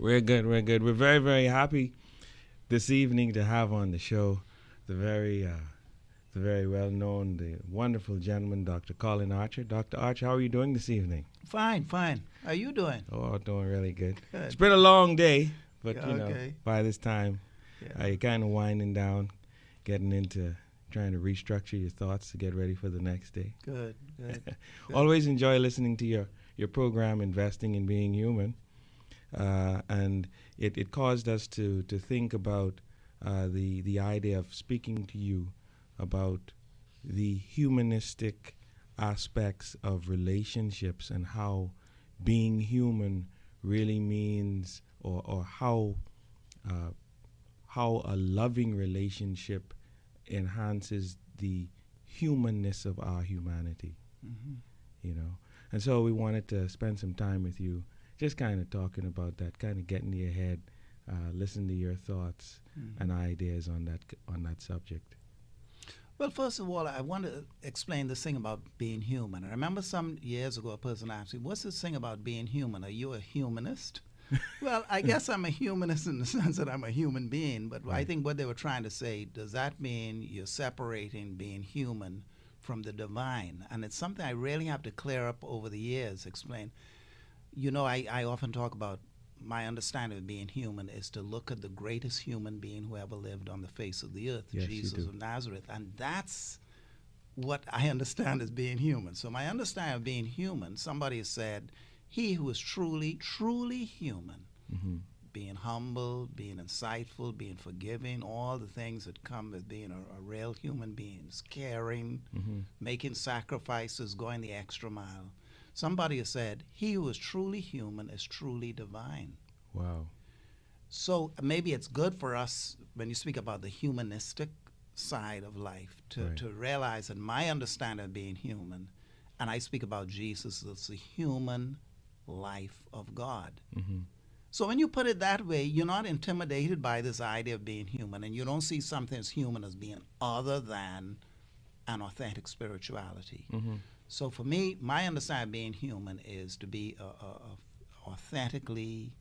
We're good. We're good. We're very, very happy this evening to have on the show the very well-known, the wonderful gentleman, Dr. Colin Archer. Dr. Archer, how are you doing this evening? Fine, fine. How are you doing? Oh, doing really good. Good. It's been a long day, but Yeah, okay. by this time, Yeah. you're kind of winding down, getting into trying to restructure your thoughts to get ready for the next day. Good, good. Good. Always enjoy listening to your program, Investing in Being Human. And it caused us to think about the idea of speaking to you about the humanistic aspects of relationships and how being human really means, or how a loving relationship enhances the humanness of our humanity. Mm-hmm. And so we wanted to spend some time with you just kind of talking about that, kind of getting to your head, listen to your thoughts and ideas on that subject. Well, first of all, I want to explain this thing about being human. I remember some years ago a person asked me, what's this thing about being human? Are you a humanist? Well, I guess I'm a humanist in the sense that I'm a human being, but Right. I think what they were trying to say, does that mean you're separating being human from the divine? And it's something I really have to clear up over the years, explain. I often talk about my understanding of being human is to look at the greatest human being who ever lived on the face of the earth, Yes, you Jesus do. of Nazareth. And that's what I understand as being human. So my understanding of being human, somebody has said, he who is truly, truly human, Mm-hmm. being humble, being insightful, being forgiving, all the things that come with being a real human being, caring, Mm-hmm. making sacrifices, going the extra mile. Somebody has said, he who is truly human is truly divine. Wow. So maybe it's good for us, when you speak about the humanistic side of life, Right. to realize that my understanding of being human, and I speak about Jesus as the human life of God. Mm-hmm. So when you put it that way, you're not intimidated by this idea of being human, and you don't see something as human as being other than an authentic spirituality. Mm-hmm. So for me, my understanding of being human is to be authentically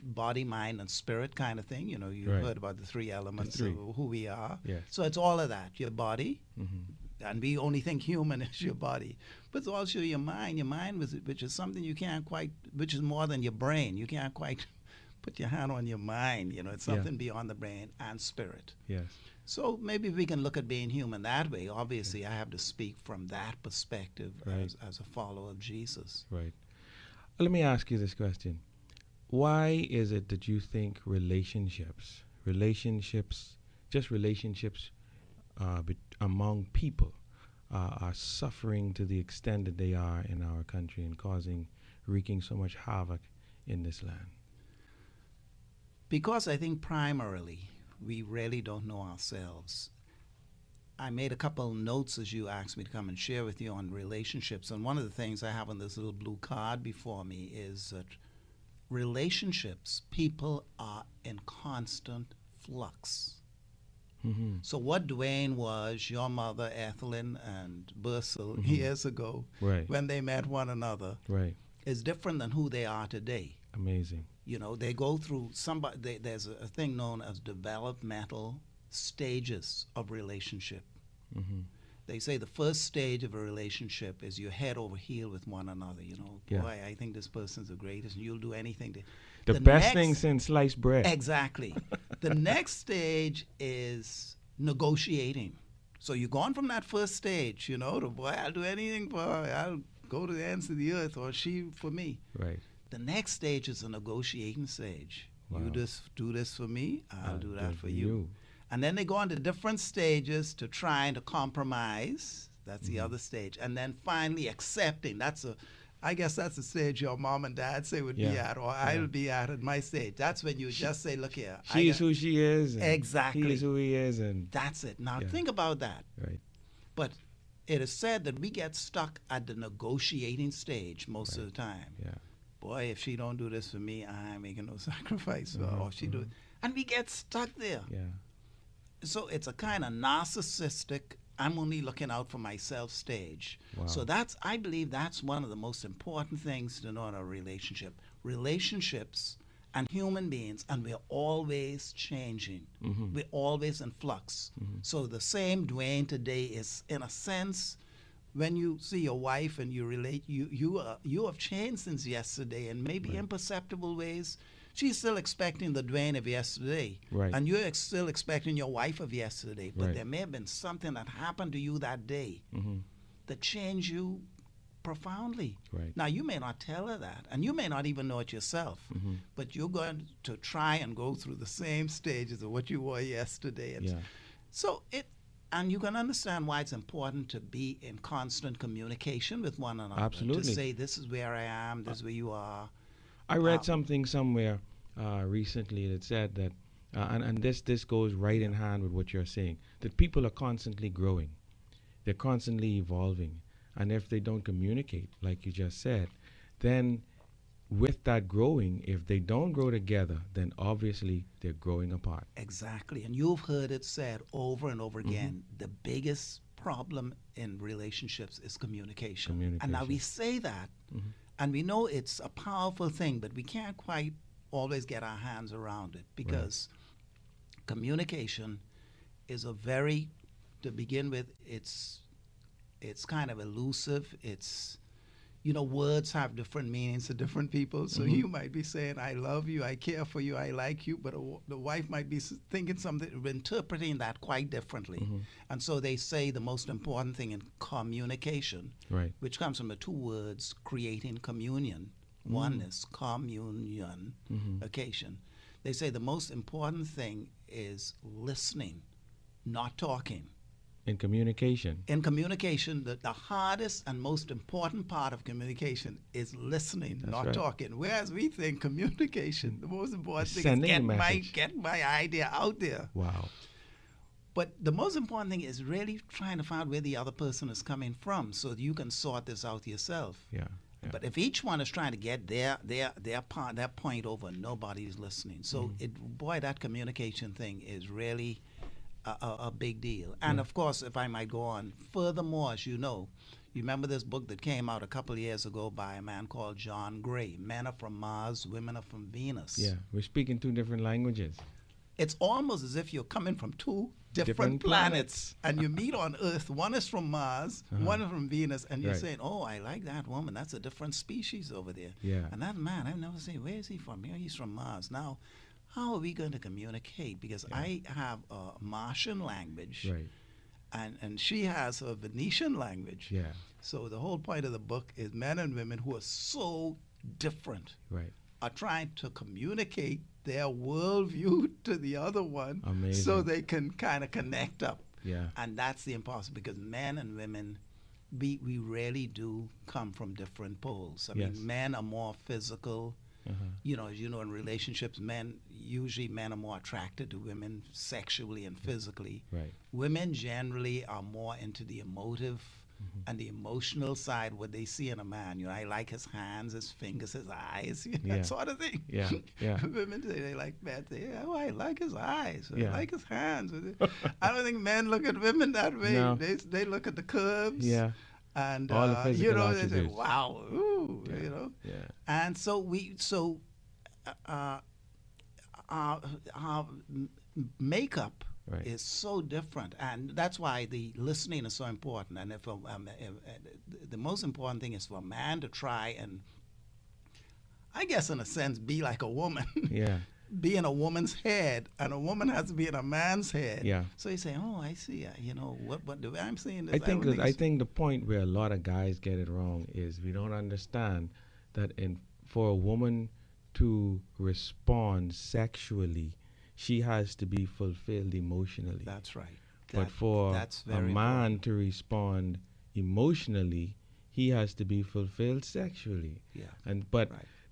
body, mind, and spirit kind of thing. You Right. heard about the three elements three. of who we are. Yes. So it's all of that. Your body, Mm-hmm. and we only think human is your body. But it's also your mind, which is something you can't quite, which is more than your brain. You can't quite put your hand on your mind. It's Yeah. something beyond the brain, and spirit. Yes. So maybe we can look at being human that way. Obviously, I have to speak from that perspective Right. as a follower of Jesus. Right. Let me ask you this question. Why is it that you think relationships among people are suffering to the extent that they are in our country and wreaking so much havoc in this land? Because I think primarily we really don't know ourselves. I made a couple notes as you asked me to come and share with you on relationships. And one of the things I have on this little blue card before me is that relationships, people are in constant flux. Mm-hmm. So what Dwayne was, your mother, Ethelyn, and Bursel Mhm. years ago, Right. when they met one another, Right. is different than who they are today. Amazing. They go through there's a thing known as developmental stages of relationship. Mm-hmm. They say the first stage of a relationship is you're head over heel with one another. Yeah. Boy, I think this person's the greatest, and you'll do anything to. The best thing since sliced bread. Exactly. The next stage is negotiating. So you're gone from that first stage, to boy, I'll do anything for her. I'll go to the ends of the earth, or she for me. Right. The next stage is a negotiating stage. Wow. You just do this for me, I'll do that for you. And then they go on to different stages to trying to compromise. That's the other stage. And then finally accepting. I guess that's the stage your mom and dad say would be Yeah. at, or I'll be at my stage. That's when you just say, look here. She is who she is. And Exactly. He is who he is. And That's it. Now Yeah. think about that. right. But it is said that we get stuck at the negotiating stage most of the time. Yeah. Boy, if she don't do this for me, I'm making no sacrifice for her. Mhm, Or if she do it. And we get stuck there. Yeah. So it's a kind of narcissistic, I'm only looking out for myself stage. Wow. So I believe that's one of the most important things to know in a relationship. relationships and human beings, and we're always changing. We're always in flux. So the same Dwain today is, in a sense, when you see your wife and you relate, you have changed since yesterday, and maybe imperceptible ways. She's still expecting the Dwain of yesterday, Right. and you're still expecting your wife of yesterday. But Right. there may have been something that happened to you that day that changed you profoundly. Right. Now, you may not tell her that, and you may not even know it yourself, but you're going to try and go through the same stages of what you were yesterday. And Yeah. so and you can understand why it's important to be in constant communication with one another. Absolutely. To say, this is where I am, this is where you are. I read something somewhere recently that said that, and this goes right in hand with what you're saying, that people are constantly growing. They're constantly evolving. And if they don't communicate, like you just said, then with that growing, if they don't grow together, then obviously they're growing apart. Exactly. And you've heard it said over and over again, the biggest problem in relationships is communication. And now we say that, and we know it's a powerful thing, but we can't quite always get our hands around it, because communication is to begin with, it's kind of elusive. It's, words have different meanings to different people. So you might be saying, I love you, I care for you, I like you, but the wife might be thinking something, interpreting that quite differently. And so they say the most important thing in communication, which comes from the two words creating communion. One is communion, occasion. They say the most important thing is listening, not talking. In communication. In communication, the hardest and most important part of communication is listening, not talking. Whereas we think communication, the most important thing is get my idea out there. Wow. But the most important thing is really trying to find where the other person is coming from, so that you can sort this out yourself. Yeah. But if each one is trying to get their point over, nobody's listening. So that communication thing is really a big deal. And of course, if I might go on, furthermore, as you know, you remember this book that came out a couple of years ago by a man called John Gray, Men Are From Mars, Women Are From Venus. Yeah, we're speaking two different languages. It's almost as if you're coming from two different planets, and you meet on Earth. One is from Mars, one is from Venus, and you're saying, oh, I like that woman. That's a different species over there. Yeah. And that man, I've never seen, where is he from? Here, he's from Mars. Now, how are we going to communicate? Because I have a Martian language, and she has a Venetian language. Yeah. So the whole point of the book is men and women who are so different are trying to communicate their worldview to the other one. Amazing. So they can kind of connect up. Yeah. And that's the impossible, because men and women, we really do come from different poles. I mean, men are more physical. As you know, in relationships, men are more attracted to women sexually and physically. Women generally are more into the emotive and the emotional side, what they see in a man. I like his hands, his fingers, his eyes, that sort of thing. Women say they like men. Say, I like his eyes. I like his hands. I don't think men look at women that way. No. They look at the curves. And all the physical they say, wow, ooh, And so our makeup is so different, and that's why the listening is so important. And if the most important thing is for a man to try and, I guess in a sense, be like a woman. Be in a woman's head, and a woman has to be in a man's head. So you say, oh, I see. What the way I'm saying this. I think the point where a lot of guys get it wrong is we don't understand that for a woman to respond sexually, she has to be fulfilled emotionally. That's right. But for a man to respond emotionally, he has to be fulfilled sexually.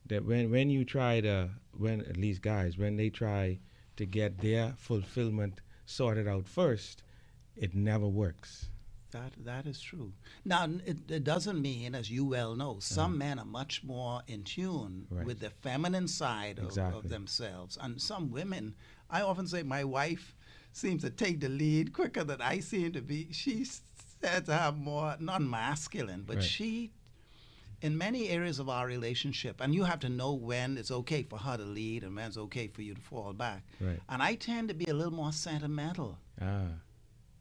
That when you try at least guys, when they try to get their fulfillment sorted out first, it never works. That is true. Now, it doesn't mean, as you well know, some men are much more in tune with the feminine side of themselves. And some women, I often say my wife seems to take the lead quicker than I seem to be. She's said to have more, not masculine, but she in many areas of our relationship, and you have to know when it's okay for her to lead and when it's okay for you to fall back. Right. And I tend to be a little more sentimental. Ah.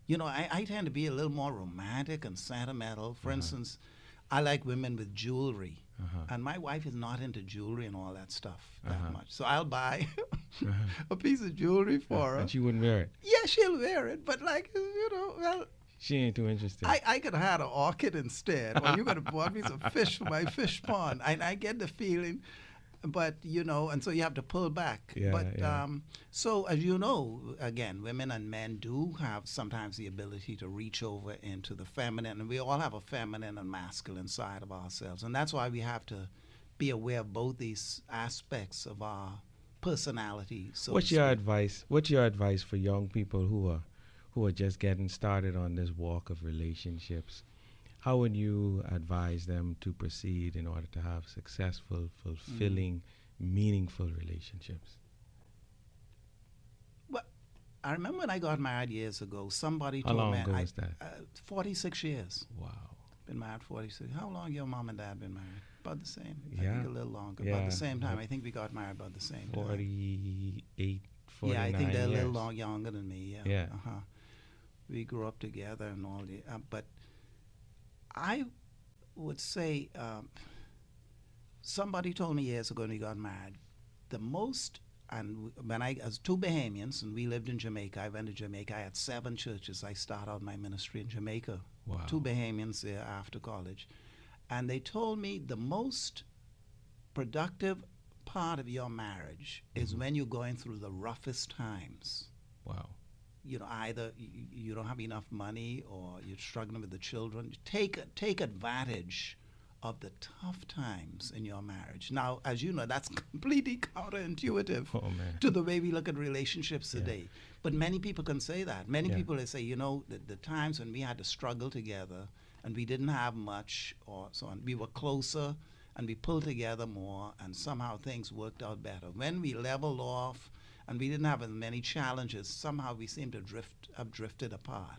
You know, I tend to be a little more romantic and sentimental. For instance, I like women with jewelry. And my wife is not into jewelry and all that stuff that much. So I'll buy a piece of jewelry for her. And she wouldn't wear it. Yeah, she'll wear it. But like, well, she ain't too interested. I could have had an orchid instead. Or you could have bought me some fish for my fish pond. I get the feeling. But, and so you have to pull back. Yeah, but yeah. so, as you know, again, women and men do have sometimes the ability to reach over into the feminine. And we all have a feminine and masculine side of ourselves. And that's why we have to be aware of both these aspects of our personality. So What's your advice? What's your advice for young people who are just getting started on this walk of relationships? How would you advise them to proceed in order to have successful, fulfilling, meaningful relationships? Well, I remember when I got married years ago, somebody How told long me... ago was that? 46 years. Wow. Been married 46. How long your mom and dad been married? About the same. Yeah. I think a little longer. Yeah. About the same time. I think we got married about the same time. 48, 49 Yeah, I think they're years. a little younger than me. Yeah. Yeah. We grew up together and all the... but I would say, somebody told me years ago when we got married, the most, and when I was two Bahamians and we lived in Jamaica, I went to Jamaica, I had 7 churches. I started out my ministry in Jamaica. Wow. 2 Bahamians there after college. And they told me the most productive part of your marriage is when you're going through the roughest times. Wow. Either you don't have enough money or you're struggling with the children. Take advantage of the tough times in your marriage. Now, as you know, that's completely counterintuitive to the way we look at relationships today. But many people can say that. Many people, they say, the times when we had to struggle together and we didn't have much or so on, we were closer and we pulled together more and somehow things worked out better. When we leveled off and we didn't have as many challenges, somehow we seem to have drifted apart.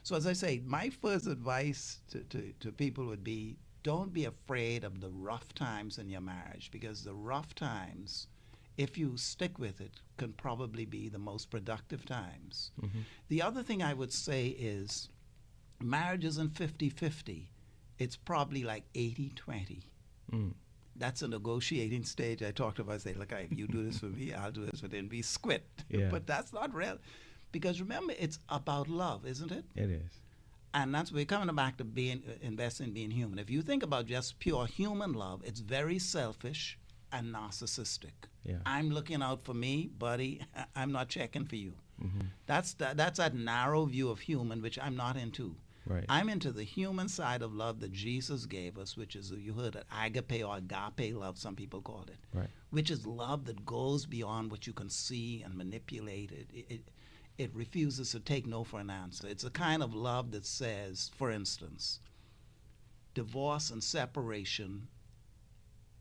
So as I say, my first advice to people would be, don't be afraid of the rough times in your marriage, because the rough times, if you stick with it, can probably be the most productive times. The other thing I would say is, marriage isn't 50-50. It's probably like 80-20. That's a negotiating stage I talked about. I say, look, if you do this for me, I'll do this for them. We squit. But that's not real. Because remember, it's about love, isn't it? It is. And that's we're coming back to investing in being human. If you think about just pure human love, it's very selfish and narcissistic. Yeah. I'm looking out for me, buddy. I'm not checking for you. That's that narrow view of human, which I'm not into. Right. I'm into the human side of love that Jesus gave us, which is, you heard it, agape or agape love, some people call it, Right. which is love that goes beyond what you can see and manipulate. It refuses to take no for an answer. It's a kind of love that says, for instance, divorce and separation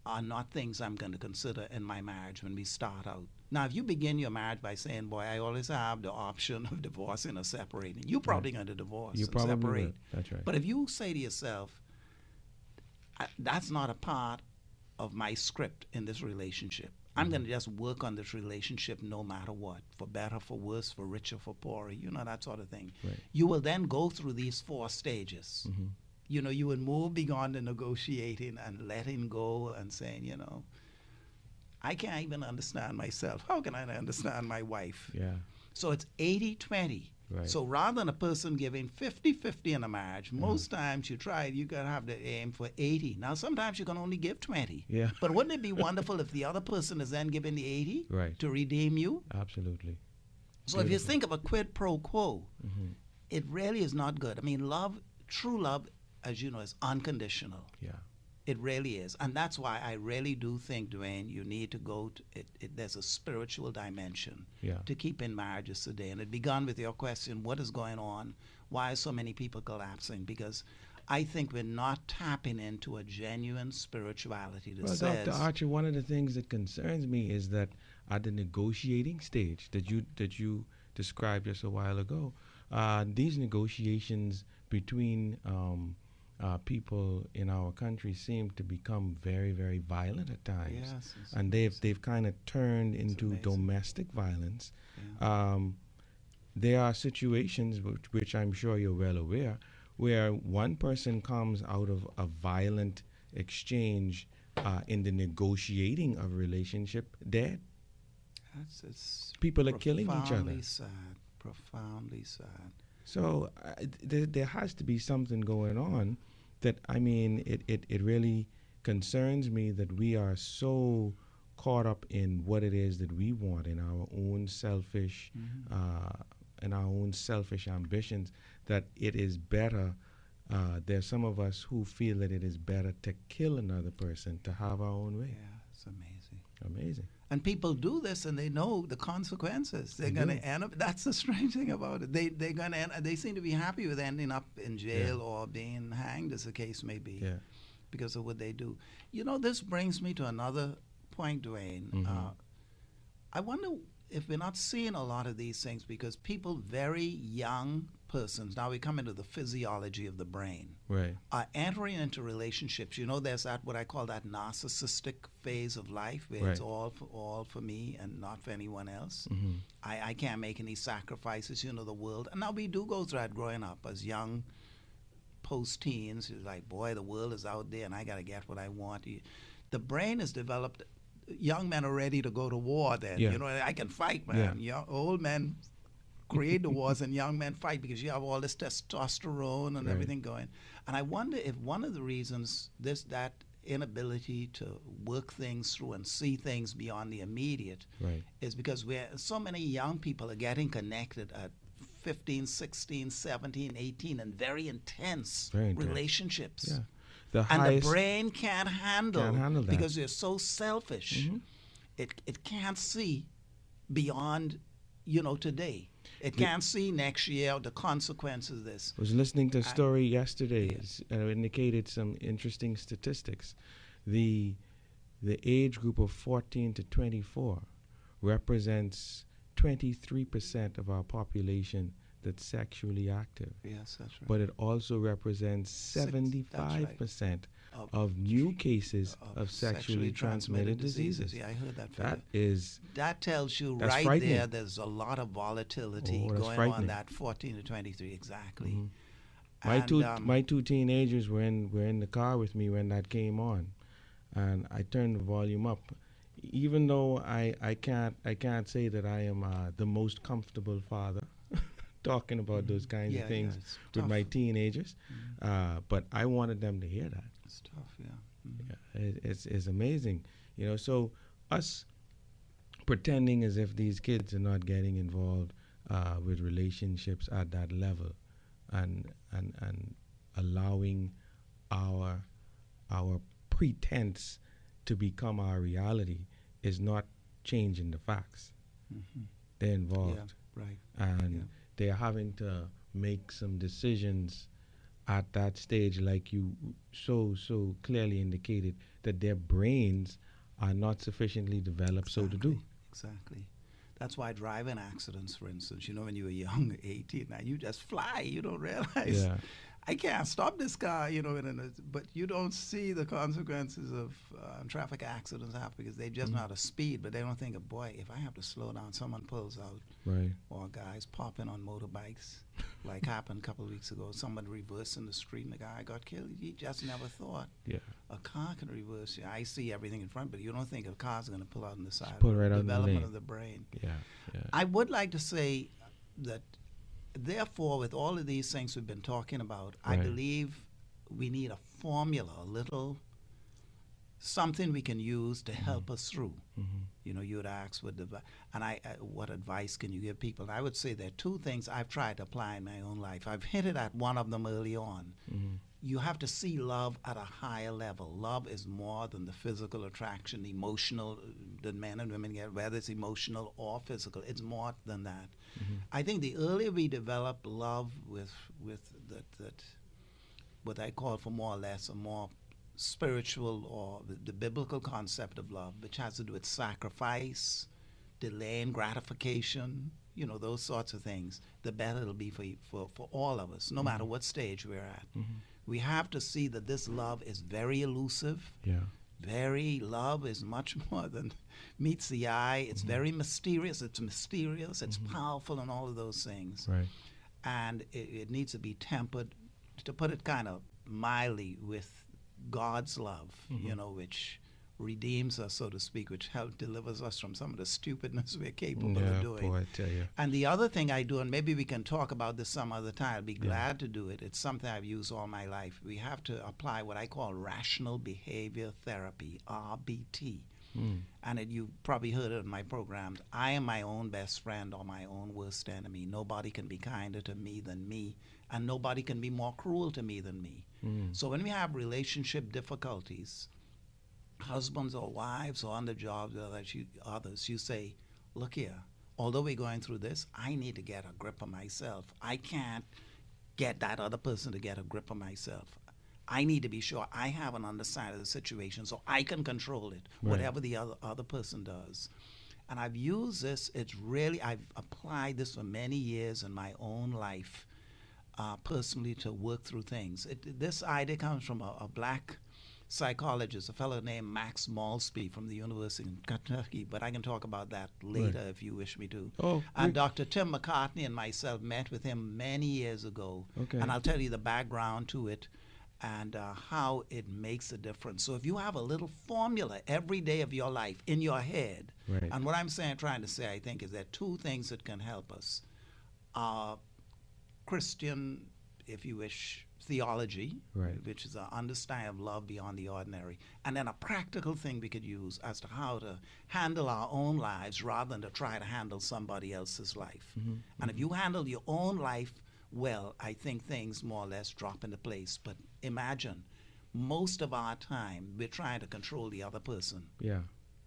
are not things I'm going to consider in my marriage when we start out. Now, if you begin your marriage by saying, boy, I always have the option of divorcing or separating, you're probably going to divorce You and probably separate. will. That's right. But if you say to yourself, that's not a part of my script in this relationship. I'm going to just work on this relationship no matter what, for better, for worse, for richer, for poorer, that sort of thing. Right. You will then go through these 4 stages. You would move beyond the negotiating and letting go and saying, I can't even understand myself. How can I understand my wife? Yeah. So it's 80-20. Right. So rather than a person giving 50-50 in a marriage, most times you got to have the aim for 80. Now, sometimes you can only give 20. Yeah. But wouldn't it be wonderful if the other person is then giving the 80 Right. to redeem you? Absolutely. So if you think of a quid pro quo, it really is not good. I mean, true love, as you know, is unconditional. Yeah. It really is. And that's why I really do think, Dwain, you need to go to it. There's a spiritual dimension to keep in marriages today. And it began with your question, what is going on? Why are so many people collapsing? Because I think we're not tapping into a genuine spirituality that says... Dr. Archer, one of the things that concerns me is that at the negotiating stage that you described just a while ago, these negotiations between people in our country seem to become very, very violent at times. Yes, it's And they've kind of turned into amazing. domestic violence. Yeah. There are situations which I'm sure you're well aware, where one person comes out of a violent exchange in the negotiating of a relationship dead. It's People are killing each other. profoundly sad. Profoundly sad. So there has to be something going on that, I mean, it really concerns me that we are so caught up in what it is that we want in our own selfish and our own selfish ambitions, that it is better. There's some of us who feel that it is better to kill another person to have our own way. Yeah, it's amazing. Amazing. And people do this, and they know the consequences. They're They going do. to end up. That's the strange thing about it. They're going to end. They seem to be happy with ending up in jail Yeah. or being hanged, as the case may be, Yeah. because of what they do. You know, this brings me to another point, Dwayne. Mhm. I wonder if we're not seeing a lot of these things because people, very young persons, now we come into the physiology of the brain, Right. are entering into relationships. You know, there's that, what I call that narcissistic phase of life where it's Right. all for me and not for anyone else. Hmm. I can't make any sacrifices, you know, the world. And now we do go through that growing up as young post-teens. It's like, boy, the world is out there and I got to get what I want. The brain is developed. Young men are ready to go to war then. Yeah. You know, I can fight, man. Old men create the wars and young men fight because you have all this testosterone and Right. everything going. And I wonder if one of the reasons that inability to work things through and see things beyond the immediate Right. is because so many young people are getting connected at 15, 16, 17, 18 in very intense Very intense. relationships. Yeah. The And highest. the brain can't handle that. because they're so selfish. Mhm. It can't see beyond, today. It can't see next year the consequences of this. I was listening to a story yesterday. Indicated some interesting statistics. The age group of 14 to 24 represents 23% of our population that's sexually active. Yes, that's right. But it also represents 75% of new cases of sexually transmitted diseases. Yeah, I heard that. That tells you that's right frightening. there there's a lot of volatility Oh, that's going on frightening. that 14 to 23, exactly. Mhm. And, My two teenagers were in the car with me when that came on, and I turned the volume up. Even though I can't say that I am the most comfortable father talking about those kinds of things it's with tough. my teenagers, but I wanted them to hear that. It's tough, yeah. Mhm. Yeah, it's amazing, So us pretending as if these kids are not getting involved with relationships at that level, and allowing our pretense to become our reality is not changing the facts. Mhm. They're involved, Yeah, right. and Yeah. they're having to make some decisions at that stage, like you so clearly indicated, that their brains are not sufficiently developed so to do. Exactly. That's why driving accidents, for instance, when you were young, 18, now you just fly. You don't realize, Yeah. I can't stop this car, but you don't see the consequences of traffic accidents happen because they just know how to speed, but they don't think of, boy, if I have to slow down, someone pulls out, Right. or guys popping on motorbikes, like happened a couple of weeks ago. Someone reversed in the street and the guy got killed. He just never thought Yeah. a car can reverse. I see everything in front, but you don't think a car's going to pull out on the side. pull right out in the Development lane. of the brain. Yeah. I would like to say that, therefore, with all of these things we've been talking about, I Right. believe we need a formula, a little something we can use to help us through. Mhm. You would ask what advice can you give people? And I would say there are two things I've tried to apply in my own life. I've hinted at one of them early on. Mhm. You have to see love at a higher level. Love is more than the physical attraction, emotional that men and women get, whether it's emotional or physical. It's more than that. I think the earlier we develop love with that what I call, for more or less, a more spiritual or the biblical concept of love, which has to do with sacrifice, delaying gratification, those sorts of things, the better it'll be for all of us, no matter what stage we're at. We have to see that this love is very elusive. Yeah. Love is much more than meets the eye. It's very mysterious. It's powerful, and all of those things. Right. And it needs to be tempered, to put it kind of mildly, with God's love, which redeems us, so to speak, which delivers us from some of the stupidness we're capable of doing. Boy, I tell you. And the other thing I do, and maybe we can talk about this some other time, I'd be glad to do it. It's something I've used all my life. We have to apply what I call rational behavior therapy, RBT. And you've probably heard it in my programs. I am my own best friend or my own worst enemy. Nobody can be kinder to me than me, and nobody can be more cruel to me than me. So when we have relationship difficulties, husbands or wives or on the jobs or others, you say, look here, although we're going through this, I need to get a grip of myself. I can't get that other person to get a grip of myself. I need to be sure I have an understanding of the situation so I can control it, whatever the other person does. And I've used this. I've applied this for many years in my own life, personally, to work through things. This idea comes from a black psychologist, a fellow named Max Malsby from the University of Kentucky, but I can talk about that later if you wish me to. And Dr. Tim McCartney and myself met with him many years ago, and I'll tell you the background to it and how it makes a difference. So if you have a little formula every day of your life in your head, and what I'm trying to say, I think, is there are two things that can help us. Christian, if you wish, theology, which is an understanding of love beyond the ordinary, and then a practical thing we could use as to how to handle our own lives rather than to try to handle somebody else's life. And if you handle your own life well, I think things more or less drop into place. But imagine, most of our time, we're trying to control the other person. Yeah.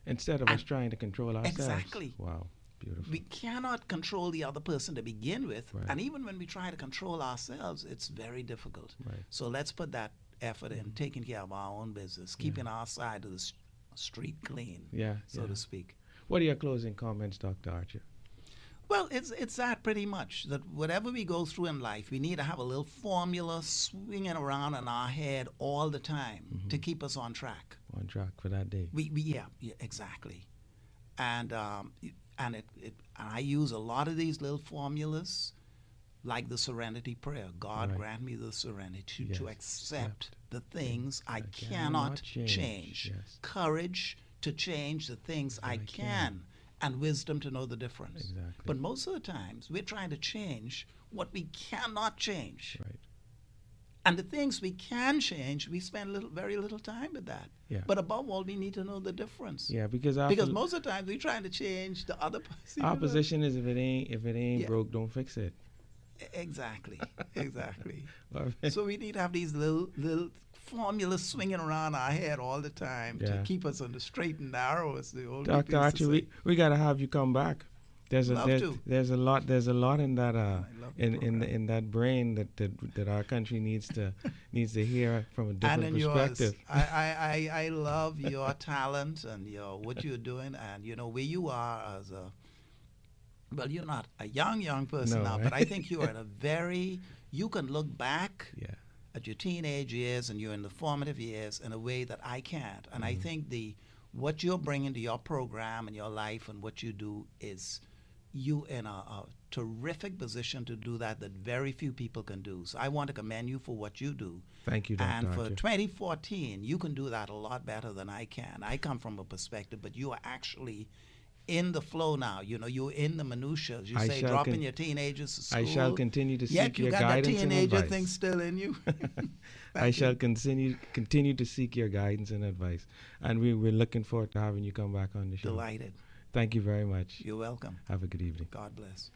Instead of us trying to control ourselves. Exactly. Wow. Beautiful. We cannot control the other person to begin with. And even when we try to control ourselves, it's very difficult. So let's put that effort in taking care of our own business, keeping our side of the street clean, so to speak. What are your closing comments, Dr. Archer? Well, it's that pretty much, that whatever we go through in life, we need to have a little formula swinging around in our head all the time to keep us on track. On track for that day. Yeah, exactly. And I use a lot of these little formulas, like the Serenity Prayer. God grant me the serenity to accept the things I cannot change. Courage to change the things I can. And wisdom to know the difference. Exactly. But most of the times, we're trying to change what we cannot change. And the things we can change, we spend very little time with that. But above all, we need to know the difference. Because most of the time, we're trying to change the other person. Our position is if it ain't broke, don't fix it. Exactly. So we need to have these little formulas swinging around our head all the time to keep us on the straight and narrow, as the old Dr. Archer, we got to have you come back. There's a lot in that in that brain that our country needs to hear from a different perspective. I love your talent and what you're doing, and where you are as well, you're not a young person now, but I think you are you can look back at your teenage years and you're in the formative years in a way that I can't. And I think what you're bringing to your program and your life and what you do is you in a terrific position to do that very few people can do. So I want to commend you for what you do. Thank you, Dr. And for Archer. 2014, you can do that a lot better than I can. I come from a perspective, but you are actually in the flow now. You're in the minutiae. You say dropping your teenagers to school. I shall continue to seek your guidance and advice. Yet you got that teenager thing still in you. I shall continue to seek your guidance and advice. And we're looking forward to having you come back on the show. Delighted. Thank you very much. You're welcome. Have a good evening. God bless.